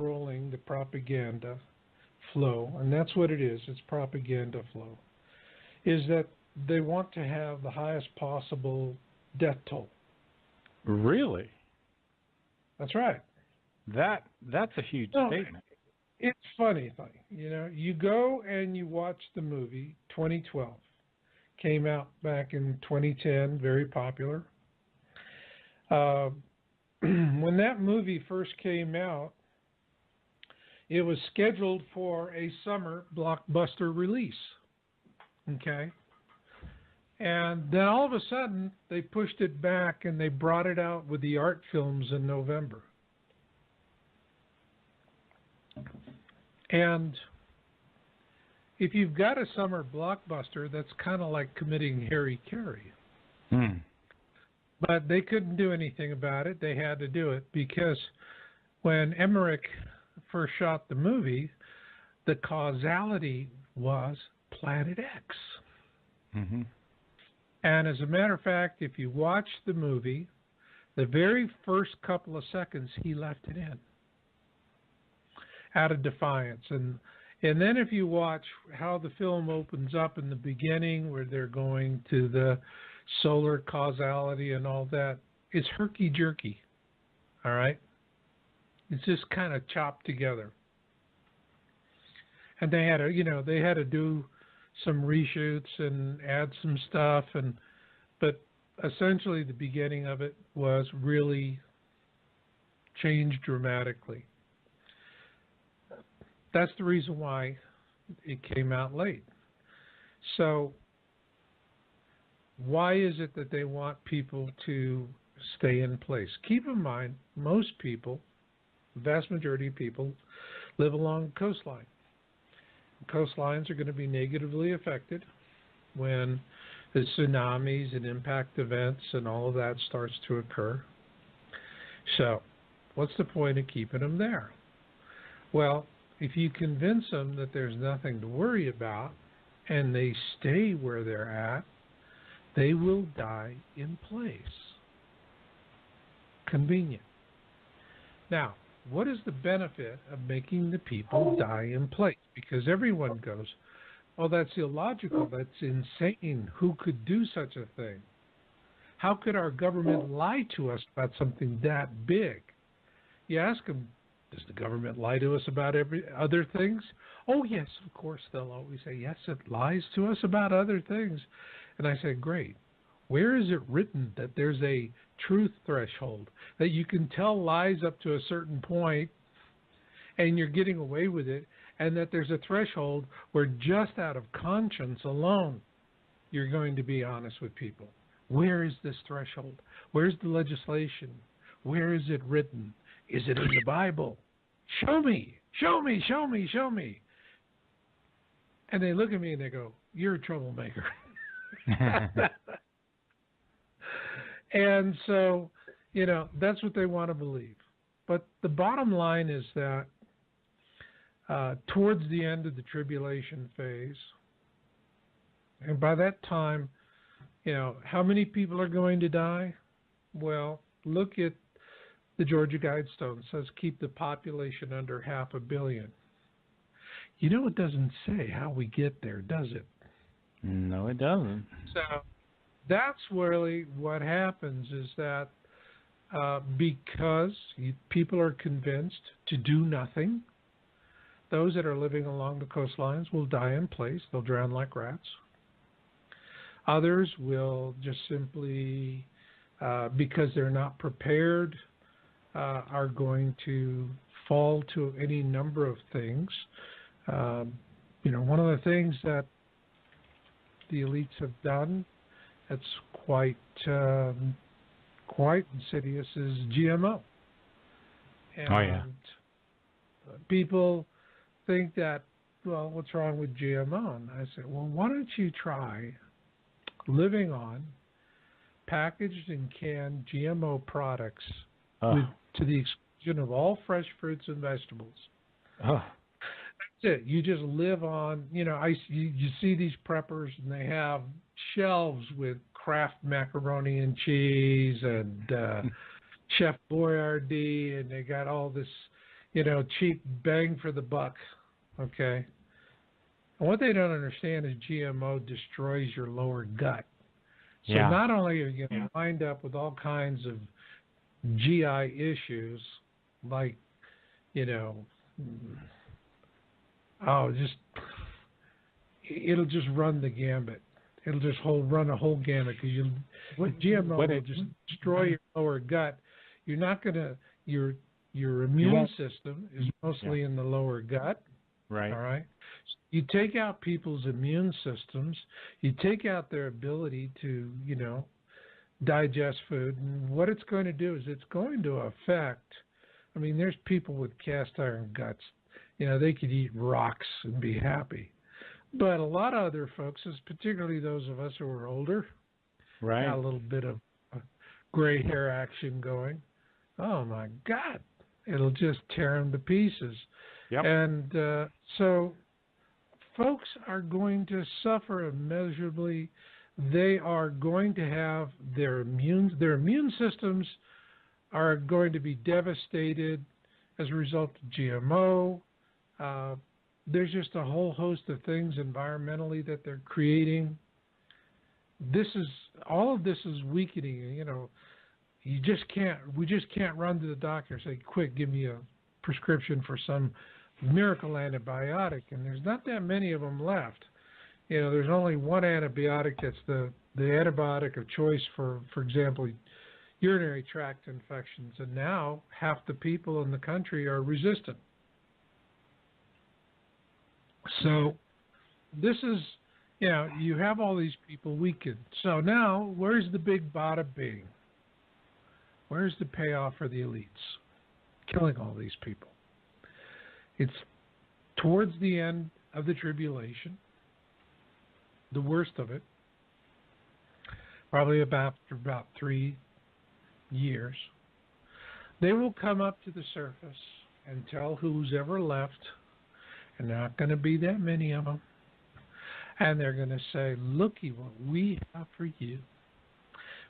controlling the propaganda flow, and that's what it is, it's propaganda flow, is that they want to have the highest possible death toll. Really? That's right. That's a huge statement. It's funny thing. You go and you watch the movie 2012. Came out back in 2010, very popular. When that movie first came out, it was scheduled for a summer blockbuster release. Okay? And then all of a sudden, they pushed it back and they brought it out with the art films in November. And if you've got a summer blockbuster, that's kind of like committing hara-kiri. But they couldn't do anything about it. They had to do it because when Emmerich first shot the movie, the causality was Planet X. Mm-hmm. And as a matter of fact, if you watch the movie, the very first couple of seconds, he left it in out of defiance. And then if you watch how the film opens up in the beginning, where they're going to the solar causality and all that, it's herky-jerky, all right? It's just kind of chopped together. And they had to do some reshoots and add some stuff, but essentially the beginning of it was really changed dramatically. That's the reason why it came out late. So why is it that they want people to stay in place? Keep in mind, most people, the vast majority of people, live along the coastline. Coastlines are going to be negatively affected when the tsunamis and impact events and all of that starts to occur. So what's the point of keeping them there? Well, if you convince them that there's nothing to worry about and they stay where they're at, they will die in place. Convenient. Now, what is the benefit of making the people die in place? Because everyone goes, oh, that's illogical, that's insane. Who could do such a thing? How could our government lie to us about something that big? You ask them, does the government lie to us about other things? Oh, yes, of course, they'll always say, yes, it lies to us about other things. And I say, great. Where is it written that there's a truth threshold, that you can tell lies up to a certain point and you're getting away with it, and that there's a threshold where just out of conscience alone you're going to be honest with people? Where is this threshold? Where's the legislation? Where is it written? Is it in the Bible? Show me, show me, show me, show me. And they look at me and they go, you're a troublemaker. And so, that's what they want to believe. But the bottom line is that towards the end of the tribulation phase, and by that time, how many people are going to die? Well, look at the Georgia Guidestone. It says keep the population under 500 million. It doesn't say how we get there, does it? No, it doesn't. So that's really what happens, is that because people are convinced to do nothing, those that are living along the coastlines will die in place. They'll drown like rats. Others will just simply, because they're not prepared, are going to fall to any number of things. One of the things that the elites have done that's quite insidious is GMO. And people think that, well, what's wrong with GMO? And I say, well, why don't you try living on packaged and canned GMO products to the exclusion of all fresh fruits and vegetables? That's it. You just live on, you see these preppers and they have shelves with Kraft macaroni and cheese and Chef Boyardee, and they got all this, cheap bang for the buck. Okay. And what they don't understand is GMO destroys your lower gut. So Yeah. not only are you going to wind up with all kinds of GI issues, like, it'll just run the gambit. It'll just run a whole gamut because GMO will just destroy your lower gut. You're not going to your immune system is mostly in the lower gut. Right. All right. You take out people's immune systems. You take out their ability to digest food, and what it's going to do is it's going to affect. I mean, there's people with cast iron guts. They could eat rocks and be happy. But a lot of other folks, particularly those of us who are older, right, got a little bit of gray hair action going. Oh my God, it'll just tear them to pieces. Yep. And so, folks are going to suffer immeasurably. They are going to have their immune systems are going to be devastated as a result of GMO. There's just a whole host of things environmentally that they're creating. All of this is weakening. We just can't run to the doctor and say, quick, give me a prescription for some miracle antibiotic. And there's not that many of them left. There's only one antibiotic that's the antibiotic of choice for example, urinary tract infections. And now half the people in the country are resistant. So this is, you have all these people weakened. So now, where's the big bada bing? Where's the payoff for the elites? Killing all these people. It's towards the end of the tribulation, the worst of it, probably about 3 years. They will come up to the surface and tell who's ever left, and not going to be that many of them, and they're going to say, looky what we have for you.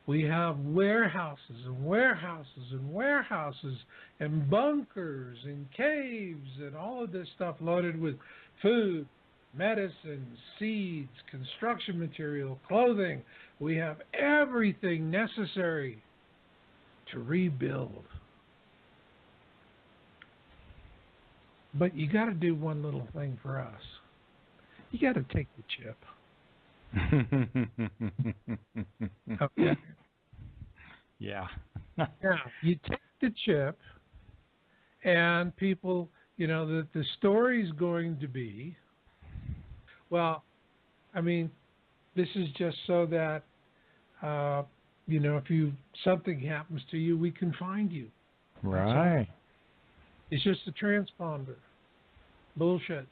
We have warehouses and warehouses and warehouses and bunkers and caves and all of this stuff loaded with food, medicine, seeds, construction material, clothing. We have everything necessary to rebuild. But you got to do one little thing for us. You got to take the chip. Okay. Yeah. Now, you take the chip, and people, the story's going to be, well, I mean, this is just so that, if something happens to you, we can find you. Right. It's just a transponder. Bullshit.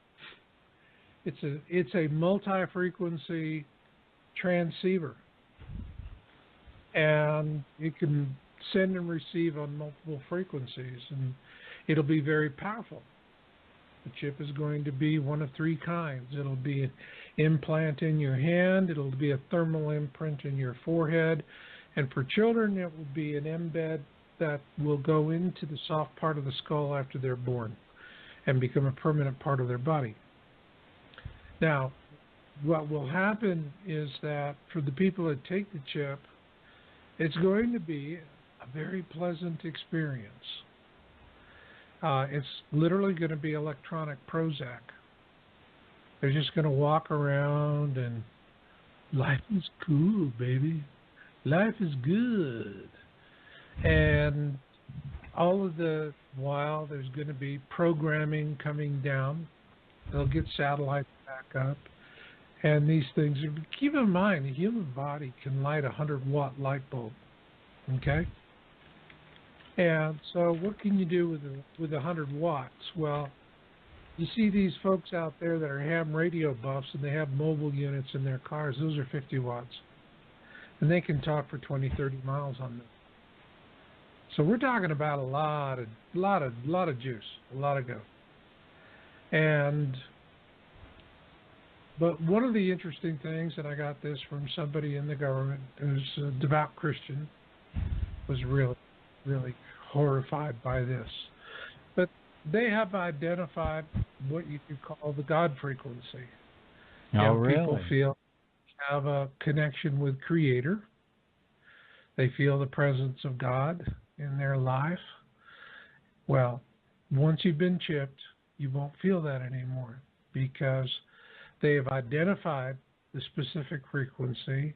It's a multi-frequency transceiver. And you can send and receive on multiple frequencies, and it'll be very powerful. The chip is going to be one of 3 kinds. It'll be an implant in your hand. It'll be a thermal imprint in your forehead. And for children, it will be an embed that will go into the soft part of the skull after they're born and become a permanent part of their body. Now, what will happen is that for the people that take the chip, it's going to be a very pleasant experience. It's literally going to be electronic Prozac. They're just going to walk around and life is cool, baby. Life is good. And all of the while, there's going to be programming coming down. They'll get satellites back up. And these things, keep in mind, the human body can light a 100-watt light bulb. Okay? And so what can you do with 100 watts? Well, you see these folks out there that are ham radio buffs, and they have mobile units in their cars. Those are 50 watts. And they can talk for 20, 30 miles on them. So we're talking about a lot of juice, a lot of go. But one of the interesting things, and I got this from somebody in the government who's a devout Christian, was really, really horrified by this. But they have identified what you could call the God frequency. Oh, And people really? feel have a connection with Creator. They feel the presence of God in their life. Well, once you've been chipped, you won't feel that anymore because they have identified the specific frequency,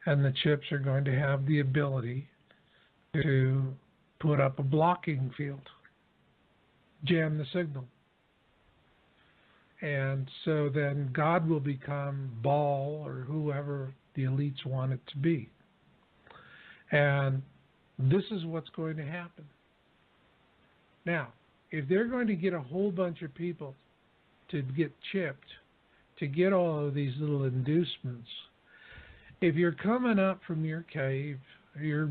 and the chips are going to have the ability to put up a blocking field, jam the signal. And so then God will become Baal or whoever the elites want it to be. And this is what's going to happen. Now, if they're going to get a whole bunch of people to get chipped, to get all of these little inducements, if you're coming up from your cave, your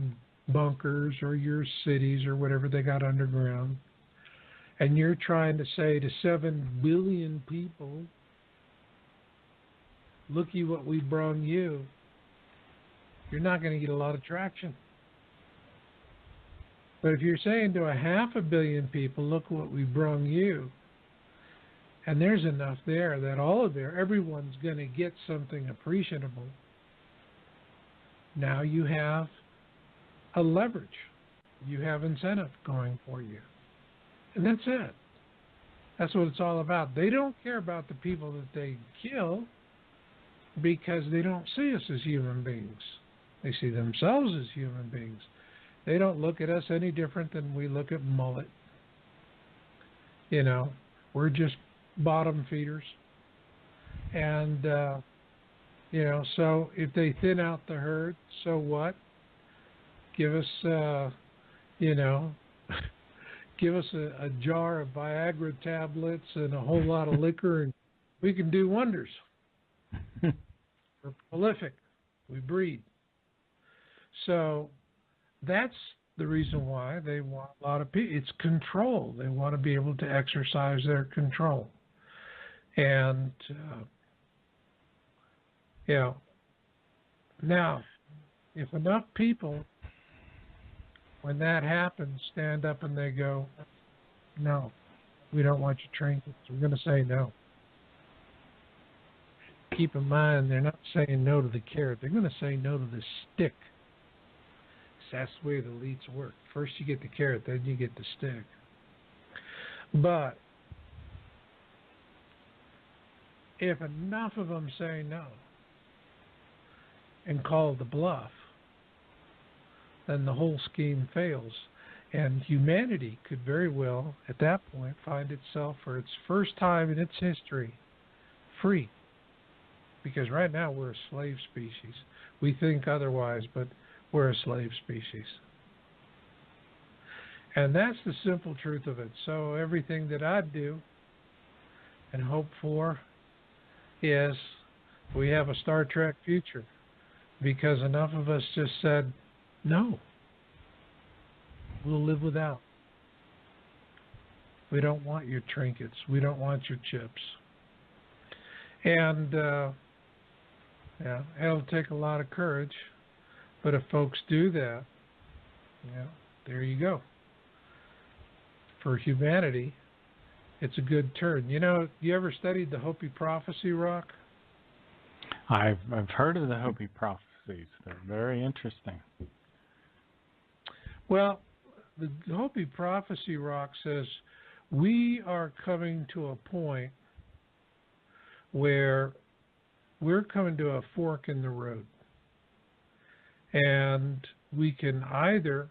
bunkers, or your cities, or whatever they got underground, and you're trying to say to 7 billion people, looky what we brung you, you're not going to get a lot of traction. But if you're saying to 500 million people, look what we brung you, and there's enough there that everyone's going to get something appreciable, now you have a leverage. You have incentive going for you. And that's it. That's what it's all about. They don't care about the people that they kill because they don't see us as human beings. They see themselves as human beings. They don't look at us any different than we look at mullet. You know, we're just bottom feeders. And, you know, so if they thin out the herd, so what? Give us, you know, give us a jar of Viagra tablets and a whole lot of liquor, and we can do wonders. We're prolific. We breed. So that's the reason why they want a lot of people. It's control. They want to be able to exercise their control. And, you know, now, if enough people, when that happens, stand up and they go, no, we don't want your trinkets, we're going to say no. Keep in mind, they're not saying no to the carrot. They're going to say no to the stick. That's the way the elites work. First you get the carrot, then you get the stick. But if enough of them say no and call the bluff, then the whole scheme fails. And humanity could very well, at that point, find itself for its first time in its history free. Because right now we're a slave species. We think otherwise, but we're a slave species. And that's the simple truth of it. So everything that I do and hope for is we have a Star Trek future. Because enough of us just said, no, we'll live without. We don't want your trinkets. We don't want your chips. And yeah, it'll take a lot of courage. But if folks do that, yeah, there you go. For humanity, it's a good turn. You know, you ever studied the Hopi prophecy, Rock? I've heard of the Hopi prophecies. They're very interesting. Well, the Hopi prophecy, Rock, says we are coming to a point where we're coming to a fork in the road. And we can either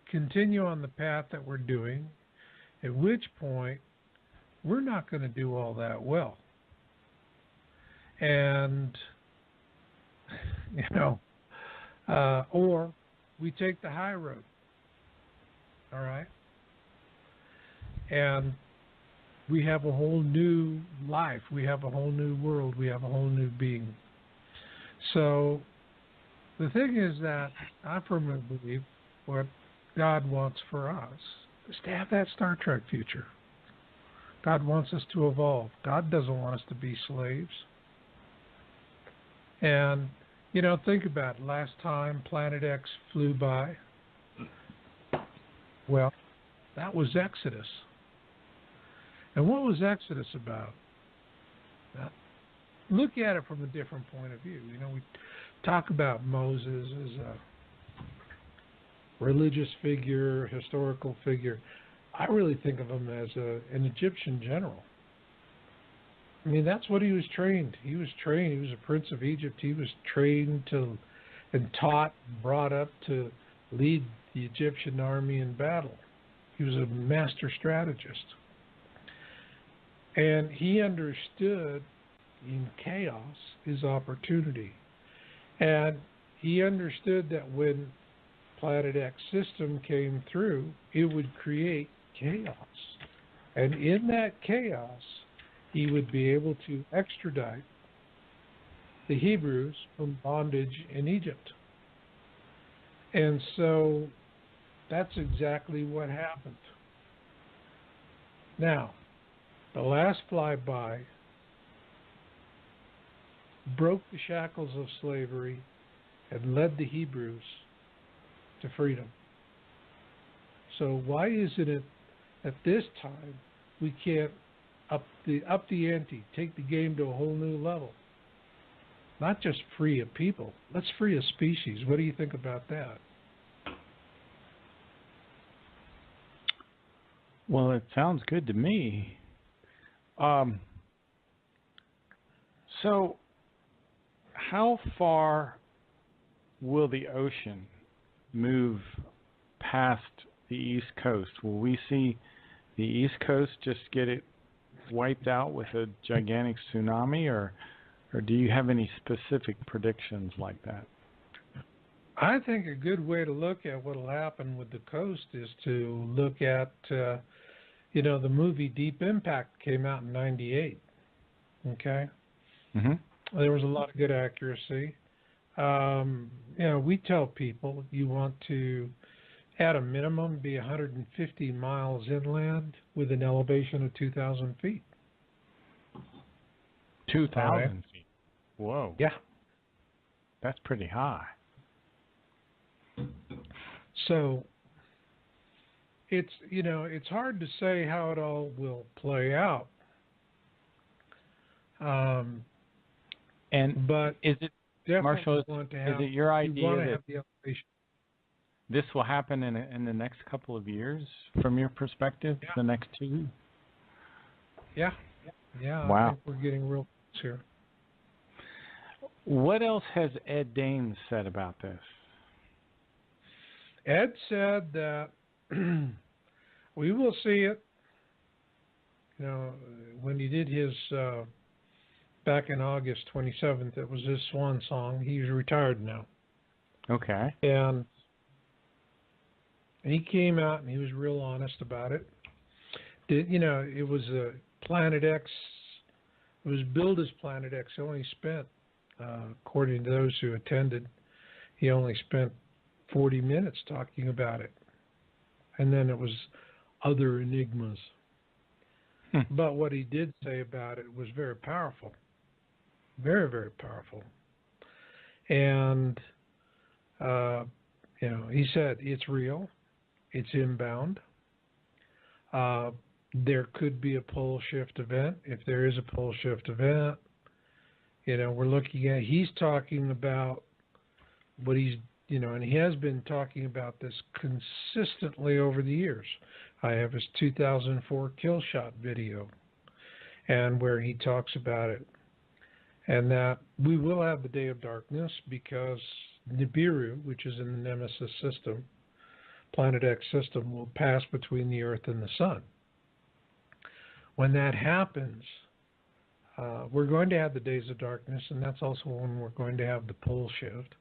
continue on the path that we're doing, at which point we're not going to do all that well. And, you know, or we take the high road. All right? And we have a whole new life. We have a whole new world. We have a whole new being. So the thing is that I firmly believe what God wants for us is to have that Star Trek future. God wants us to evolve. God doesn't want us to be slaves. And, you know, think about it. Last time Planet X flew by, well, that was Exodus. And what was Exodus about? Look at it from a different point of view. We talk about Moses as a religious figure, historical figure. I really think of him as an Egyptian general. I mean, that's what he was trained. He was trained. He was a prince of Egypt. He was trained to and taught, brought up to lead the Egyptian army in battle. He was a master strategist. And he understood in chaos is opportunity. And he understood that when Planet X system came through, it would create chaos. And in that chaos, he would be able to extradite the Hebrews from bondage in Egypt. And so that's exactly what happened. Now, the last flyby broke the shackles of slavery and led the Hebrews to freedom. So why isn't it at this time we can't up the ante, take the game to a whole new level? Not just free a people, let's free a species. What do you think about that? Well, it sounds good to me. So, how far will the ocean move past the East Coast? Will we see the East Coast just get it wiped out with a gigantic tsunami, or do you have any specific predictions like that? I think a good way to look at what will happen with the coast is to look at, the movie Deep Impact came out in '98. Okay? Mm-hmm. There was a lot of good accuracy. We tell people you want to, at a minimum, be 150 miles inland with an elevation of 2,000 feet. 2,000 feet. Whoa. Yeah. That's pretty high. So it's hard to say how it all will play out. But is it, Marshall? Is it your idea that the elevation. This will happen in the next couple of years, from your perspective? Yeah. The next 2? Yeah. Wow. I think we're getting real close here. What else has Ed Dames said about this? Ed said that we will see it. When he did his back in August 27th, it was his swan song. He's retired now. Okay. And he came out and he was real honest about it. It was a Planet X. It was billed as Planet X. He only spent, according to those who attended, he only spent 40 minutes talking about it. And then it was other enigmas. But what he did say about it was very powerful. Very, very powerful. And, he said it's real. It's inbound. There could be a pole shift event. If there is a pole shift event, we're looking at, he's talking about what he's, and he has been talking about this consistently over the years. I have his 2004 kill shot video, and where he talks about it, and that we will have the day of darkness because Nibiru, which is in the Nemesis system, Planet X system, will pass between the Earth and the Sun. When that happens, we're going to have the days of darkness, and that's also when we're going to have the pole shift.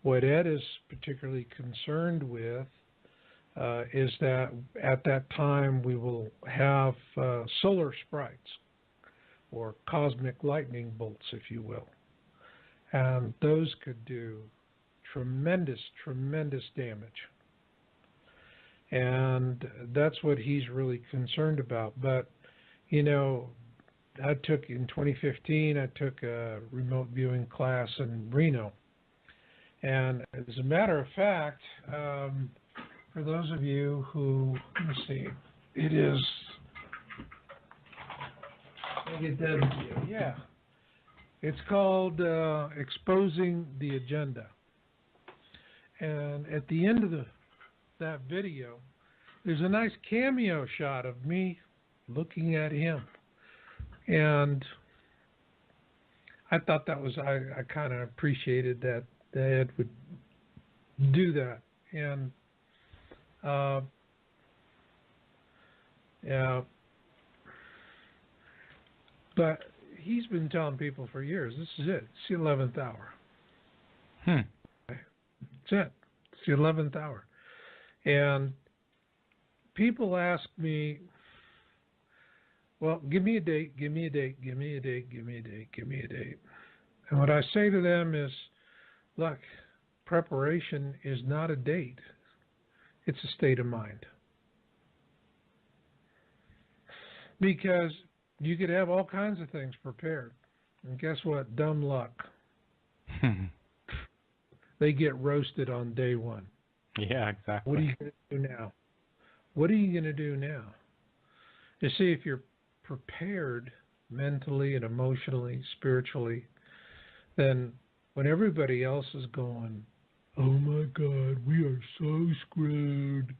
What Ed is particularly concerned with is that at that time we will have solar sprites, or cosmic lightning bolts, if you will. And those could do tremendous, tremendous damage. And that's what he's really concerned about. But, in 2015, I took a remote viewing class in Reno. And as a matter of fact, for those of you who, let me see, it is I'll get that video. Yeah. It's called Exposing the Agenda. And at the end of that video, there's a nice cameo shot of me looking at him. And I thought that was, I kind of appreciated that Ed would do that. And, yeah. But he's been telling people for years, this is it. It's the 11th hour. That's it. It's the 11th hour. And people ask me, well, give me a date, give me a date, give me a date, give me a date, give me a date. And what I say to them is, look, preparation is not a date. It's a state of mind. Because you could have all kinds of things prepared. And guess what? Dumb luck. They get roasted on day one. Yeah, exactly. What are you going to do now? What are you going to do now? You see, if you're prepared mentally and emotionally, spiritually, then when everybody else is going, oh my God, we are so screwed,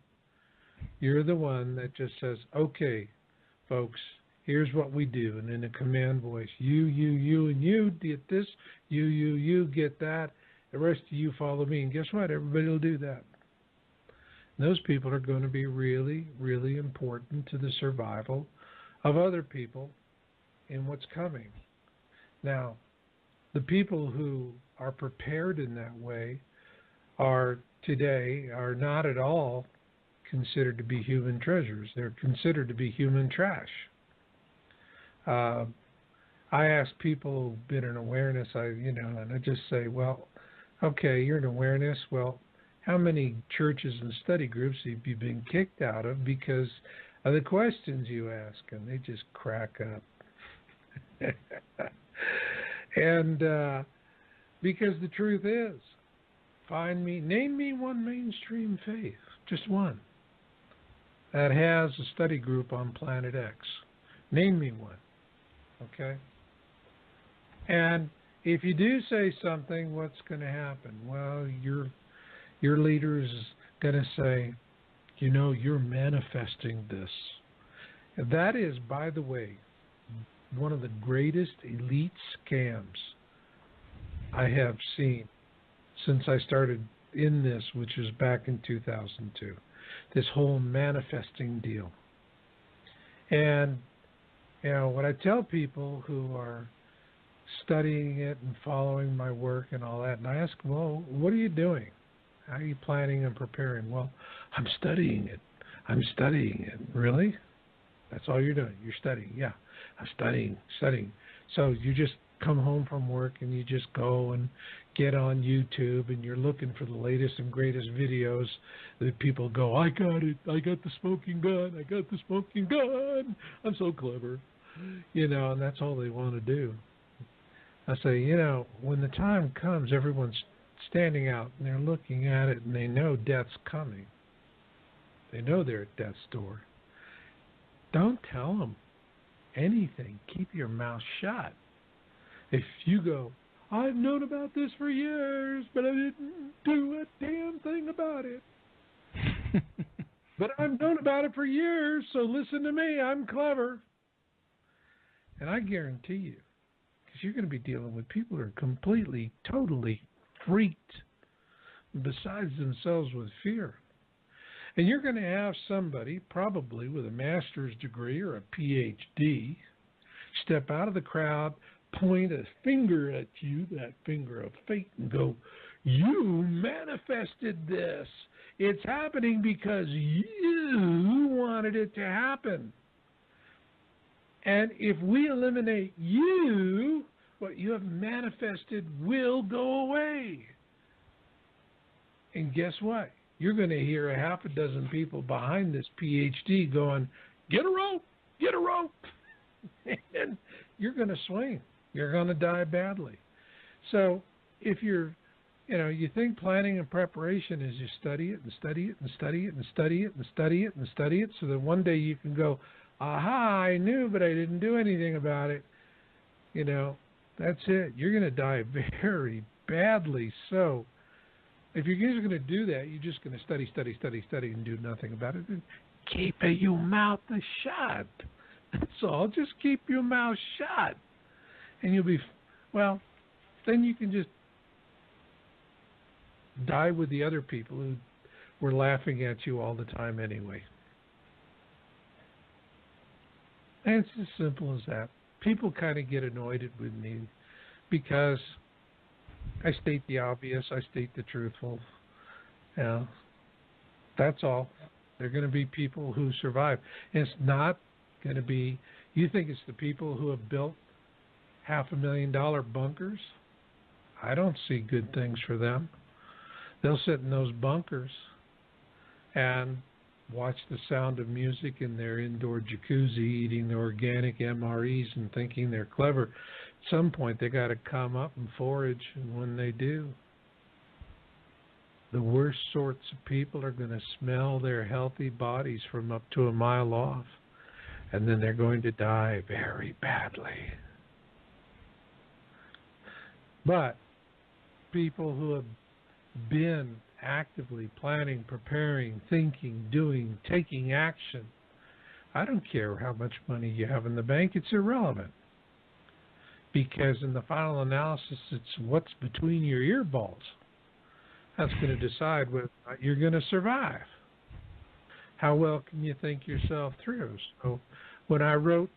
you're the one that just says, okay, folks, here's what we do. And in a command voice, you, and you get this, you get that. The rest of you follow me. And guess what? Everybody will do that. And those people are going to be really, really important to the survival of other people in what's coming. Now, the people who are prepared in that way today are not at all considered to be human treasures. They're considered to be human trash. I ask people who've been in awareness, and I just say, well, okay, you're in awareness. Well, how many churches and study groups have you been kicked out of because of the questions you ask? And they just crack up. And because the truth is, name me one mainstream faith, just one, that has a study group on Planet X. Name me one, okay? And if you do say something, what's going to happen? Well, your leader is going to say, you're manifesting this. And that is, by the way, one of the greatest elite scams I have seen since I started in this, which was back in 2002. This whole manifesting deal. And, what I tell people who are studying it and following my work and all that, and I ask, well, what are you doing? How are you planning and preparing? Well, I'm studying it. I'm studying it. Really? That's all you're doing? You're studying? Yeah, I'm studying. So you just come home from work and you just go and get on YouTube and you're looking for the latest and greatest videos that people go, I got it. I got the smoking gun. I got the smoking gun. I'm so clever. And that's all they want to do. I say, when the time comes, everyone's standing out and they're looking at it and they know death's coming. They know they're at death's door. Don't tell them anything. Keep your mouth shut. If you go, I've known about this for years, but I didn't do a damn thing about it. But I've known about it for years, so listen to me. I'm clever. And I guarantee you, because you're going to be dealing with people who are completely, totally freaked, besides themselves with fear. And you're going to have somebody, probably with a master's degree or a PhD, step out of the crowd, point a finger at you, that finger of fate, and go, you manifested this. It's happening because you wanted it to happen. And if we eliminate you, what you have manifested will go away. And guess what? You're going to hear a half a dozen people behind this PhD going, get a rope, get a rope. And you're going to swing. You're going to die badly. So if you think planning and preparation is you study it and study it and study it and study it and study it and study it so that one day you can go, aha, I knew, but I didn't do anything about it. That's it. You're going to die very badly. So if you're just going to do that, you're just going to study, and do nothing about it. Keep your mouth shut. That's all. Just keep your mouth shut. And you'll be, well, then you can just die with the other people who were laughing at you all the time anyway. And it's as simple as that. People kind of get annoyed with me because I state the obvious, I state the truthful. That's all. They're going to be people who survive. And it's not going to be, you think it's the people who have built $500,000 bunkers? I don't see good things for them. They'll sit in those bunkers and watch the sound of music in their indoor jacuzzi, eating the organic MREs and thinking they're clever. At some point, they got to come up and forage, and when they do, the worst sorts of people are going to smell their healthy bodies from up to a mile off, and then they're going to die very badly. But people who have been actively planning, preparing, thinking, doing, taking action, I don't care how much money you have in the bank, it's irrelevant. Because in the final analysis, it's what's between your ear balls. That's going to decide whether you're going to survive. How well can you think yourself through? So when I wrote,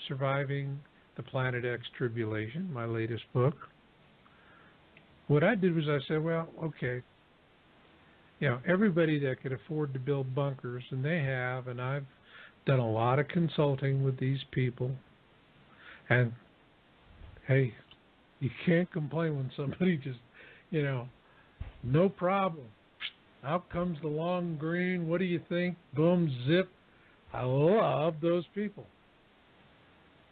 Surviving the Planet X Tribulation, my latest book, what I did was I said, well, okay, everybody that could afford to build bunkers, and they have, and I've done a lot of consulting with these people, and hey, you can't complain when somebody just, no problem. Out comes the long green, what do you think? Boom, zip. I love those people.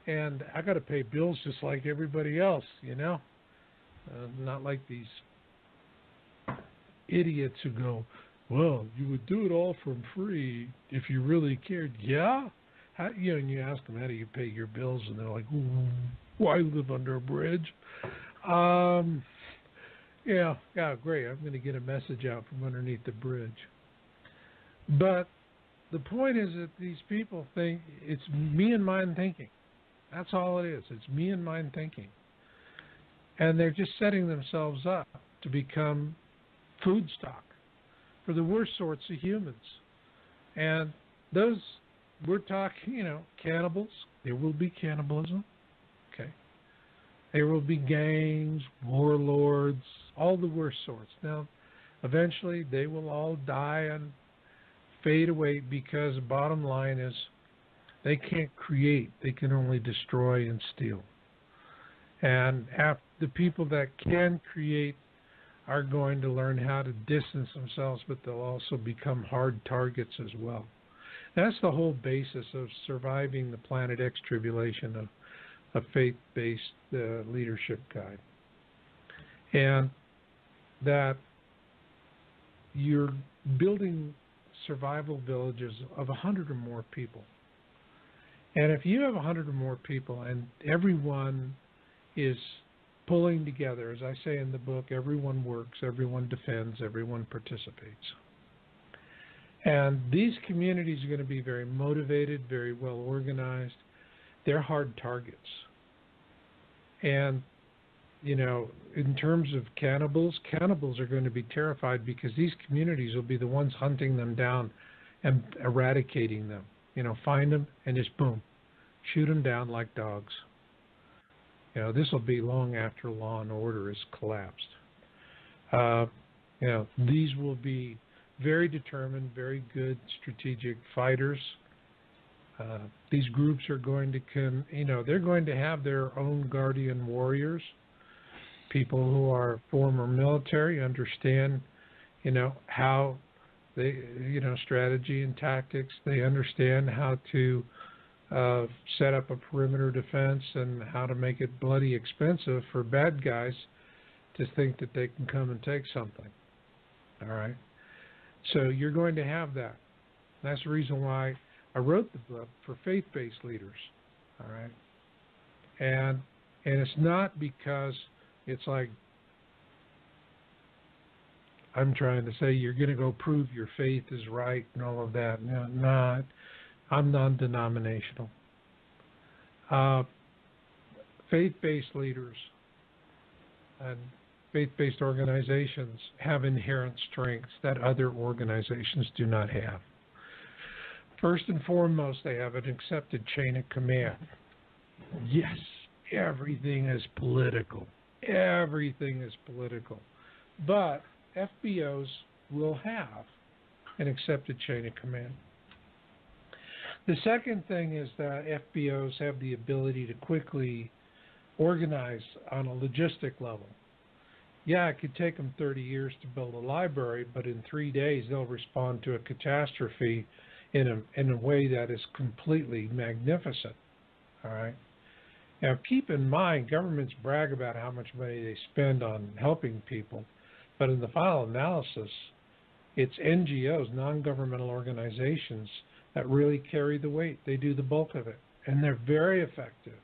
And I got to pay bills just like everybody else, not like these idiots who go, well, you would do it all for free if you really cared. Yeah? And you ask them, how do you pay your bills? And they're like, why live under a bridge? Yeah, great. I'm going to get a message out from underneath the bridge. But the point is that these people think it's me and mine thinking. That's all it is. It's me and mine thinking. And they're just setting themselves up to become food stock for the worst sorts of humans. And those, we're talking, cannibals. There will be cannibalism. Okay. There will be gangs, warlords, all the worst sorts. Now, eventually, they will all die and fade away because the bottom line is they can't create. They can only destroy and steal. And the people that can create are going to learn how to distance themselves, but they'll also become hard targets as well. That's the whole basis of Surviving the Planet X Tribulation, a faith-based leadership guide. And that you're building survival villages of 100 or more people. And if you have 100 or more people and everyone is pulling together, as I say in the book, everyone works, everyone defends, everyone participates. And these communities are going to be very motivated, very well organized. They're hard targets. And, in terms of cannibals are going to be terrified because these communities will be the ones hunting them down and eradicating them. Find them and just boom, shoot them down like dogs. This will be long after law and order has collapsed. These will be very determined, very good strategic fighters. These groups are going to, they're going to have their own guardian warriors. People who are former military understand, how they, strategy and tactics. They understand how to set up a perimeter defense and how to make it bloody expensive for bad guys to think that they can come and take something. All right? So you're going to have that. That's the reason why I wrote the book for faith-based leaders, all right? And it's not because it's like I'm trying to say you're going to go prove your faith is right and all of that. No, not. I'm non-denominational. Faith-based leaders and faith-based organizations have inherent strengths that other organizations do not have. First and foremost, they have an accepted chain of command. Yes, everything is political. Everything is political. But FBOs will have an accepted chain of command. The second thing is that FBOs have the ability to quickly organize on a logistic level. Yeah, it could take them 30 years to build a library, but in 3 days they'll respond to a catastrophe in a way that is completely magnificent. All right. Now, keep in mind, governments brag about how much money they spend on helping people, but in the final analysis, it's NGOs, non-governmental organizations, that really carry the weight. They do the bulk of it, and they're very effective,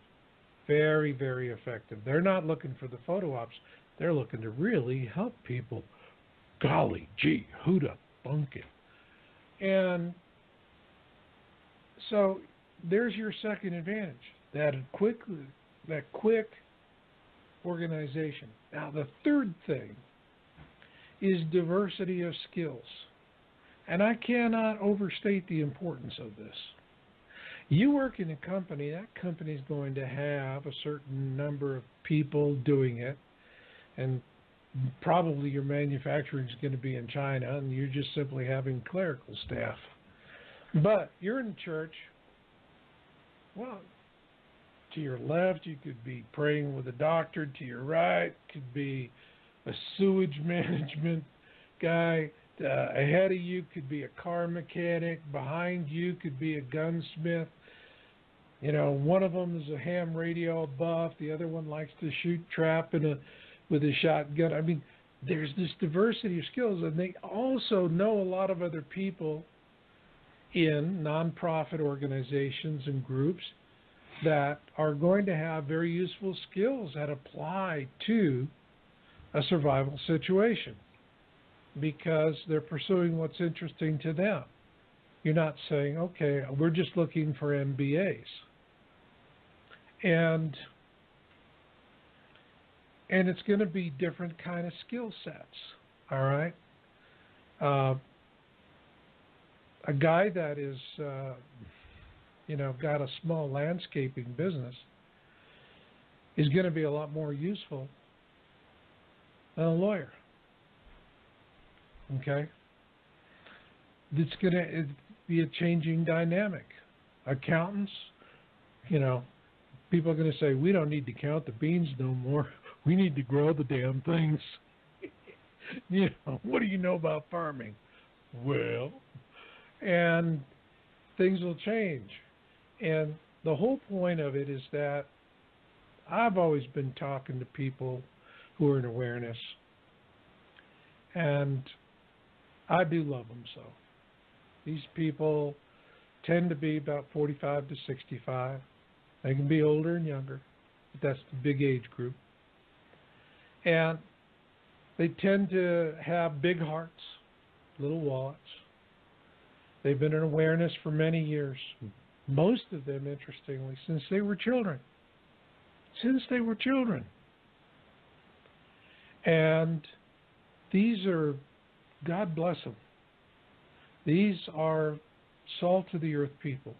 very, very effective. They're not looking for the photo ops. They're looking to really help people. Golly gee, who'd have thunk it? And so there's your second advantage, that quick organization. Now, the third thing is diversity of skills. And I cannot overstate the importance of this. You work in a company, that company is going to have a certain number of people doing it, and probably your manufacturing is going to be in China, and you're just simply having clerical staff. But you're in church, well, to your left, you could be praying with a doctor. To your right, could be a sewage management guy. Ahead of you could be a car mechanic. Behind you could be a gunsmith. You know, one of them is a ham radio buff. The other one likes to shoot trap with a shotgun. I mean, there's this diversity of skills, and they also know a lot of other people in nonprofit organizations and groups that are going to have very useful skills that apply to a survival situation because they're pursuing what's interesting to them. You're not saying, okay, we're just looking for MBAs. And it's going to be different kind of skill sets, all right? A guy that is, got a small landscaping business is going to be a lot more useful than a lawyer, okay? It's going to be a changing dynamic. Accountants, people are going to say, we don't need to count the beans no more. We need to grow the damn things. What do you know about farming? Well, and things will change. And the whole point of it is that I've always been talking to people who are in awareness, and I do love them so. These people tend to be about 45 to 65. They can be older and younger, but that's the big age group. And they tend to have big hearts, little wallets. They've been in awareness for many years. Most of them, interestingly, since they were children. Since they were children. And these are, God bless them, these are salt of the earth people.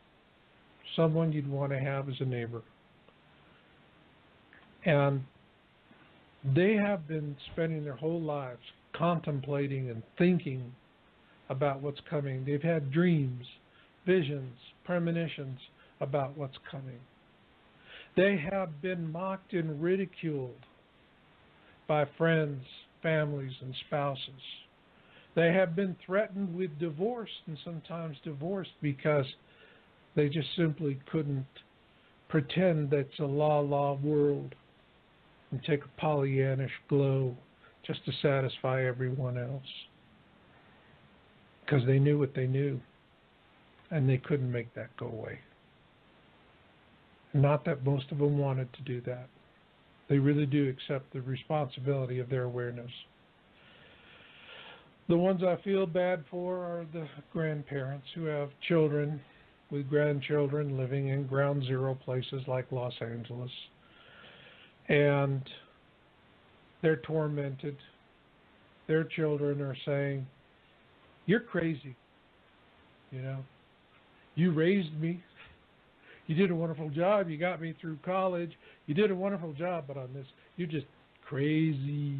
Someone you'd want to have as a neighbor. And they have been spending their whole lives contemplating and thinking about what's coming. They've had dreams, visions, premonitions about what's coming. They have been mocked and ridiculed by friends, families, and spouses. They have been threatened with divorce and sometimes divorced because they just simply couldn't pretend that it's a la-la world and take a Pollyannish glow just to satisfy everyone else. Because they knew what they knew. and they couldn't make that go away. Not that most of them wanted to do that. They really do accept the responsibility of their awareness. The ones I feel bad for are the grandparents who have children with grandchildren living in ground zero places like Los Angeles. And they're tormented. Their children are saying, "You're crazy. You know, you raised me. You did a wonderful job. You got me through college. You did a wonderful job, but on this, you're just crazy.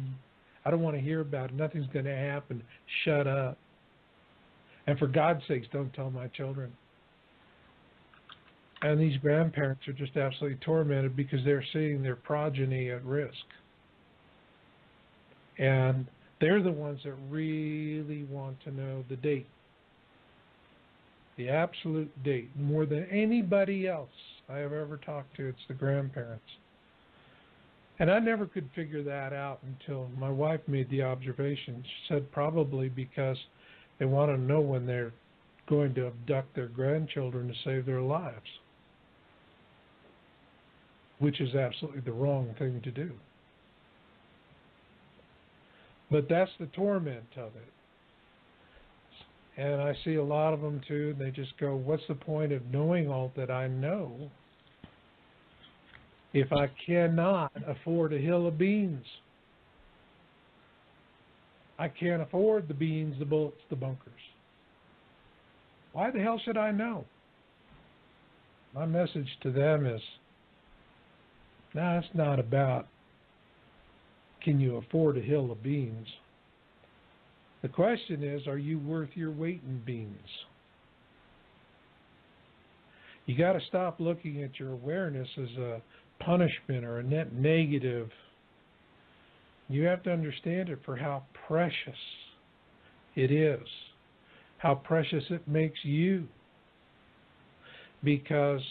I don't want to hear about it. Nothing's going to happen. Shut up. And for God's sakes, don't tell my children." And these grandparents are just absolutely tormented because they're seeing their progeny at risk. And they're the ones that really want to know the date. The absolute date. More than anybody else I have ever talked to, it's the grandparents. And I never could figure that out until my wife made the observation. She said probably because they want to know when they're going to abduct their grandchildren to save their lives, which is absolutely the wrong thing to do. But that's the torment of it. And I see a lot of them too, and they just go, what's the point of knowing all that I know if I cannot afford a hill of beans? I can't afford the beans, the bullets, the bunkers. Why the hell should I know? My message to them is, no, it's not about can you afford a hill of beans. The question is, are you worth your weight in beans? You got to stop looking at your awareness as a punishment or a net negative. You have to understand it for how precious it is, how precious it makes you. Because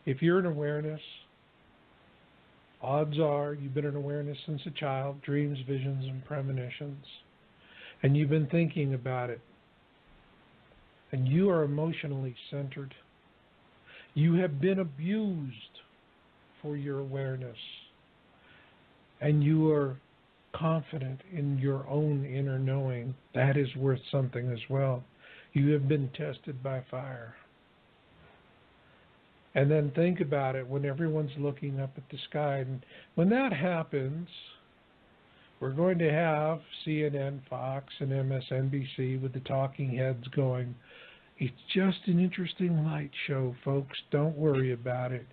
if you're in awareness, odds are you've been in awareness since a child, dreams, visions, and premonitions, and you've been thinking about it, and you are emotionally centered. You have been abused for your awareness, and you are confident in your own inner knowing. That is worth something as well. You have been tested by fire. And then think about it when everyone's looking up at the sky. And when that happens, we're going to have CNN, Fox, and MSNBC with the talking heads going, it's just an interesting light show, folks. Don't worry about it.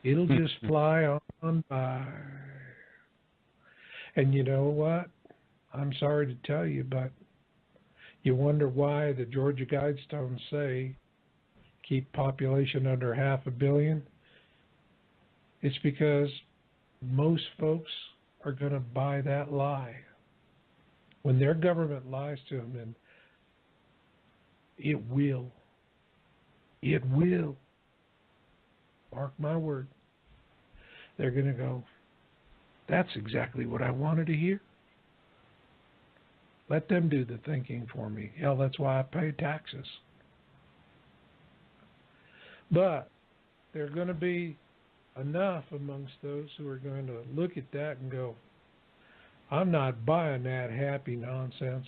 It'll just fly on by. And you know what? I'm sorry to tell you, but you wonder why the Georgia Guidestones say keep population under 500 million. It's because most folks are going to buy that lie. When their government lies to them, and it will. Mark my word. They're going to go, that's exactly what I wanted to hear. Let them do the thinking for me. Hell, that's why I pay taxes. But there are going to be enough amongst those who are going to look at that and go, I'm not buying that happy nonsense.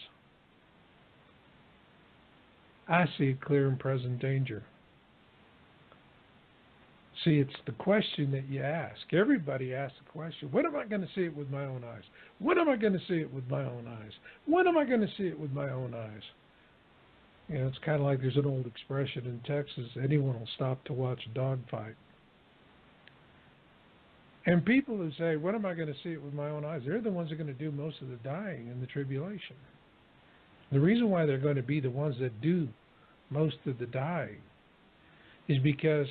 I see a clear and present danger. See, it's the question that you ask. Everybody asks the question, when am I going to see it with my own eyes? When am I going to see it with my own eyes? When am I going to see it with my own eyes? You know, it's kind of like there's an old expression in Texas, anyone will stop to watch a dog fight. And people who say, when am I going to see it with my own eyes? They're the ones that are going to do most of the dying in the tribulation. The reason why they're going to be the ones that do most of the dying is because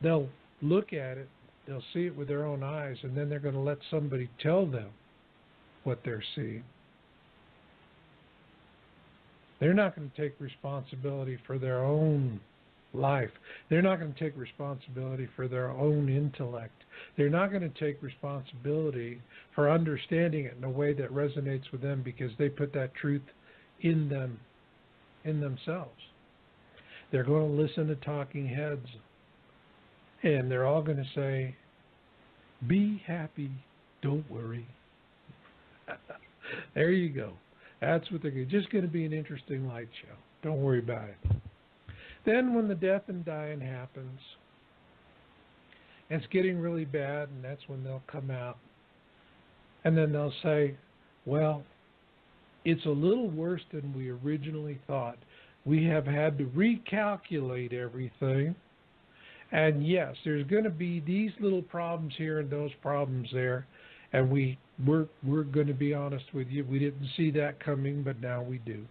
they'll look at it, they'll see it with their own eyes, and then they're going to let somebody tell them what they're seeing. They're not going to take responsibility for their own life. They're not going to take responsibility for their own intellect. They're not going to take responsibility for understanding it in a way that resonates with them because they put that truth in themselves. They're going to listen to talking heads, and they're all going to say, be happy, don't worry. There you go. That's what they're going to. Just going to be an interesting light show. Don't worry about it. Then when the death and dying happens, and it's getting really bad, and that's when they'll come out, and then they'll say, well, it's a little worse than we originally thought. We have had to recalculate everything. And yes, there's going to be these little problems here and those problems there. And we're going to be honest with you. We didn't see that coming, but now we do.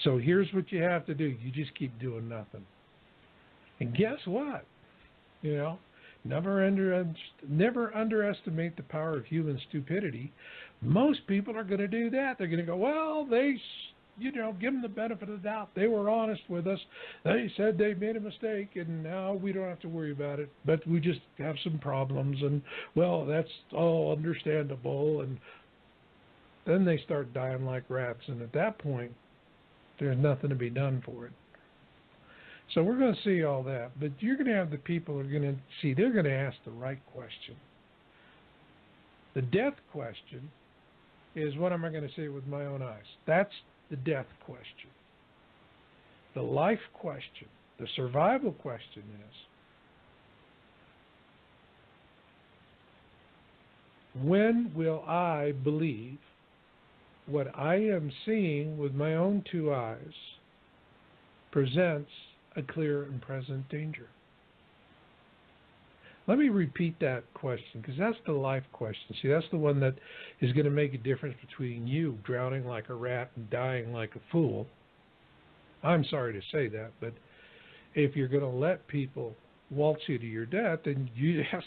So here's what you have to do. You just keep doing nothing. And guess what? You know, never underestimate the power of human stupidity. Most people are going to do that. They're going to go, well, give them the benefit of the doubt. They were honest with us. They said they made a mistake, and now we don't have to worry about it. But we just have some problems, and, well, that's all understandable. And then they start dying like rats, and at that point, there's nothing to be done for it. So we're going to see all that. But you're going to have the people who are going to see, they're going to ask the right question. The death question is, what am I going to see with my own eyes? That's the death question. The life question, the survival question is, when will I believe what I am seeing with my own two eyes presents a clear and present danger? Let me repeat that question, because that's the life question. See, that's the one that is going to make a difference between you drowning like a rat and dying like a fool. I'm sorry to say that, but if you're going to let people waltz you to your death, then yes,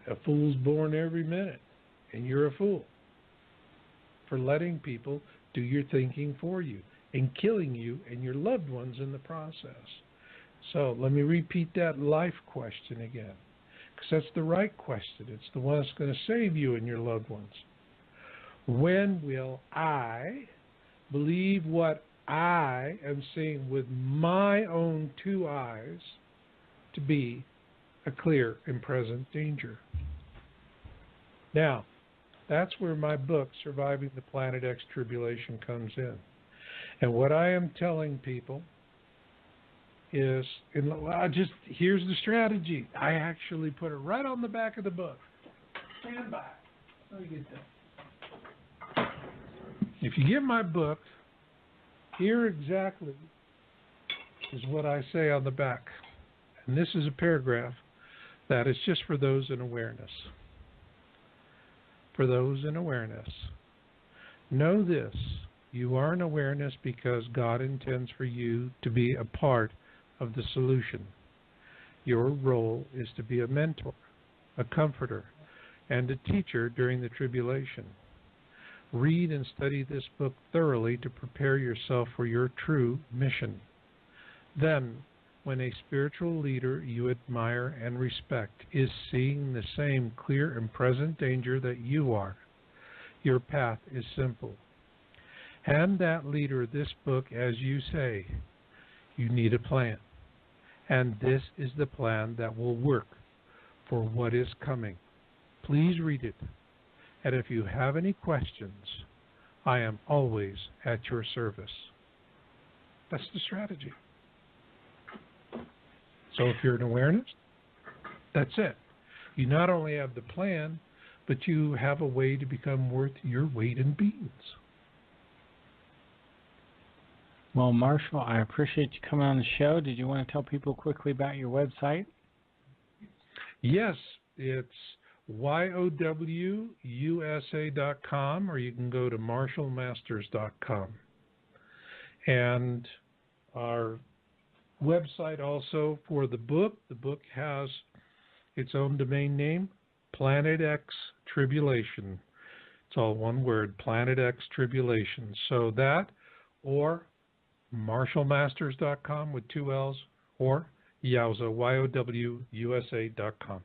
a fool's born every minute, and you're a fool for letting people do your thinking for you and killing you and your loved ones in the process. So let me repeat that life question again, because that's the right question. It's the one that's going to save you and your loved ones. When will I believe what I am seeing with my own two eyes to be a clear and present danger? Now, that's where my book, Surviving the Planet X Tribulation, comes in. And what I am telling people is, here's the strategy. I actually put it right on the back of the book. Stand by. Let me get that. If you get my book, here exactly is what I say on the back. And this is a paragraph that is just for those in awareness. For those in awareness. Know this. You are in awareness because God intends for you to be a part of the solution. Your role is to be a mentor, a comforter, and a teacher during the tribulation. Read and study this book thoroughly to prepare yourself for your true mission. Then, when a spiritual leader you admire and respect is seeing the same clear and present danger that you are, your path is simple. Hand that leader this book as you say, you need a plan. And this is the plan that will work for what is coming. Please read it. And if you have any questions, I am always at your service. That's the strategy. So if you're in awareness, that's it. You not only have the plan, but you have a way to become worth your weight in beans. Well, Marshall, I appreciate you coming on the show. Did you want to tell people quickly about your website? Yes, it's YOWUSA.com, or you can go to marshallmasters.com. And our website also for the book has its own domain name, Planet X Tribulation. It's all one word, Planet X Tribulation. So that, or marshallmasters.com with 2 L's, or Yowza, YOWUSA.com.